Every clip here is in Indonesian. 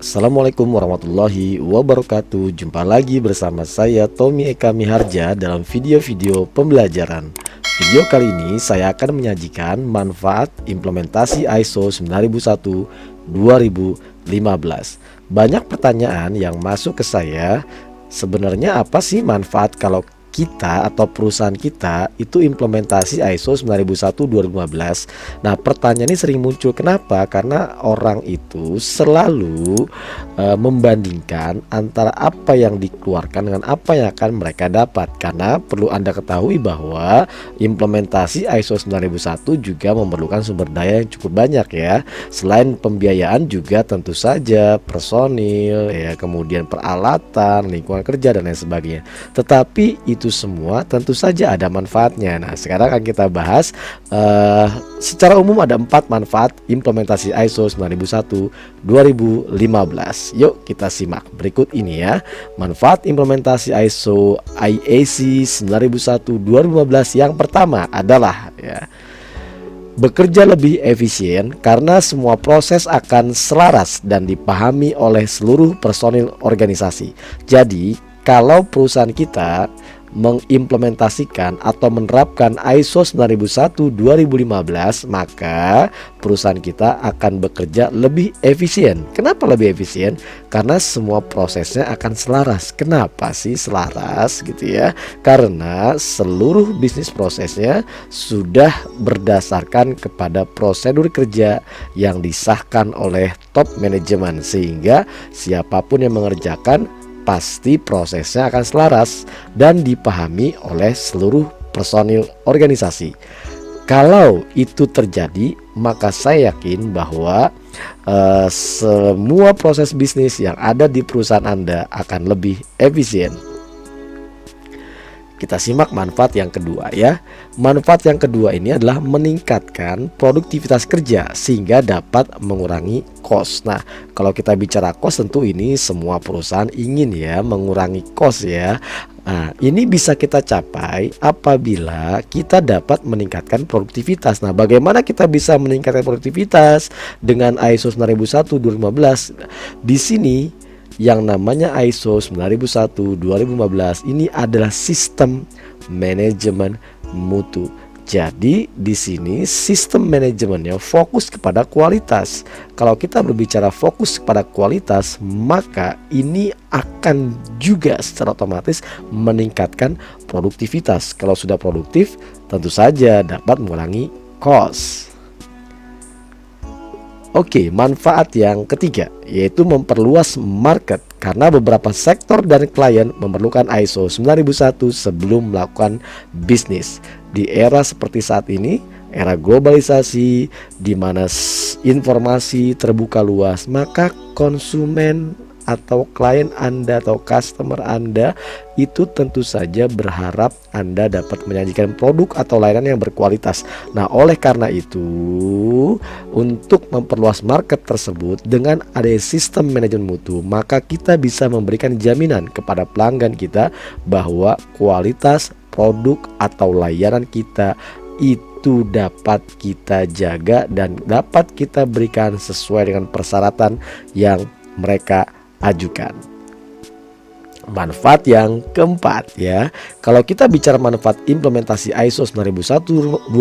Assalamualaikum warahmatullahi wabarakatuh. Jumpa lagi bersama saya Tommy Eka Miharja dalam video-video pembelajaran. Video kali ini saya akan menyajikan manfaat implementasi ISO 9001-2015. Banyak pertanyaan yang masuk ke saya, sebenarnya apa sih manfaat kalau kita atau perusahaan kita itu implementasi ISO 9001-2015. Nah, pertanyaan ini sering muncul. Kenapa? Karena orang itu selalu membandingkan antara apa yang dikeluarkan dengan apa yang akan mereka dapat. Karena perlu Anda ketahui bahwa implementasi ISO 9001 juga memerlukan sumber daya yang cukup banyak ya. Selain pembiayaan juga tentu saja personil ya, kemudian peralatan, lingkungan kerja dan lain sebagainya. Tetapi itu semua tentu saja ada manfaatnya. Nah, sekarang akan kita bahas secara umum ada 4 manfaat implementasi ISO 9001-2015. Yuk kita simak berikut ini ya. Manfaat implementasi ISO IAC 9001-2015 yang pertama adalah ya, bekerja lebih efisien karena semua proses akan selaras dan dipahami oleh seluruh personil organisasi. Jadi kalau perusahaan kita mengimplementasikan atau menerapkan ISO 9001-2015, maka perusahaan kita akan bekerja lebih efisien. Kenapa lebih efisien? Karena semua prosesnya akan selaras. Kenapa sih selaras gitu ya? Karena seluruh bisnis prosesnya sudah berdasarkan kepada prosedur kerja yang disahkan oleh top manajemen, sehingga siapapun yang mengerjakan pasti prosesnya akan selaras dan dipahami oleh seluruh personil organisasi. Kalau itu terjadi, maka saya yakin bahwa semua proses bisnis yang ada di perusahaan Anda akan lebih efisien. Kita simak manfaat yang kedua ya. Manfaat yang kedua ini adalah meningkatkan produktivitas kerja sehingga dapat mengurangi cost. Nah, kalau kita bicara cost, tentu ini semua perusahaan ingin ya mengurangi cost ya. Nah, ini bisa kita capai apabila kita dapat meningkatkan produktivitas. Nah, bagaimana kita bisa meningkatkan produktivitas dengan ISO 9001-2015? Di sini yang namanya ISO 9001-2015 ini adalah sistem manajemen mutu. Jadi di sini sistem manajemennya fokus kepada kualitas. Kalau kita berbicara fokus kepada kualitas, maka ini akan juga secara otomatis meningkatkan produktivitas. Kalau sudah produktif, tentu saja dapat mengurangi cost. Oke, manfaat yang ketiga yaitu memperluas market karena beberapa sektor dan klien memerlukan ISO 9001 sebelum melakukan bisnis. Di era seperti saat ini, era globalisasi di mana informasi terbuka luas, maka konsumen atau klien Anda atau customer Anda itu tentu saja berharap Anda dapat menyajikan produk atau layanan yang berkualitas. Nah, oleh karena itu, untuk memperluas market tersebut dengan adanya sistem manajemen mutu, maka kita bisa memberikan jaminan kepada pelanggan kita bahwa kualitas produk atau layanan kita itu dapat kita jaga dan dapat kita berikan sesuai dengan persyaratan yang mereka ajukan. Manfaat yang keempat ya. Kalau kita bicara manfaat implementasi ISO 9001-2015,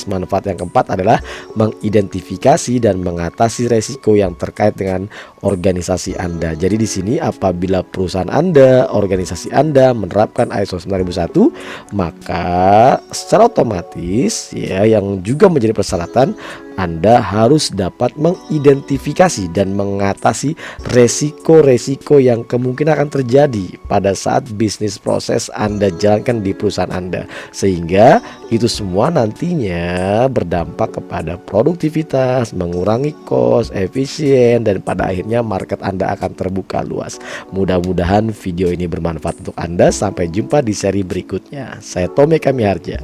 manfaat yang keempat adalah mengidentifikasi dan mengatasi resiko yang terkait dengan organisasi Anda. Jadi di sini apabila perusahaan Anda, organisasi Anda menerapkan ISO 9001, maka secara otomatis ya, yang juga menjadi persyaratan, Anda harus dapat mengidentifikasi dan mengatasi resiko-resiko yang kemungkinan akan terjadi pada saat bisnis proses Anda jalankan di perusahaan Anda, sehingga itu semua nantinya berdampak kepada produktivitas, mengurangi cost, efisien, dan pada akhirnya market Anda akan terbuka luas. Mudah-mudahan video ini bermanfaat untuk Anda. Sampai jumpa di seri berikutnya. Saya Tommy Eka Miharja.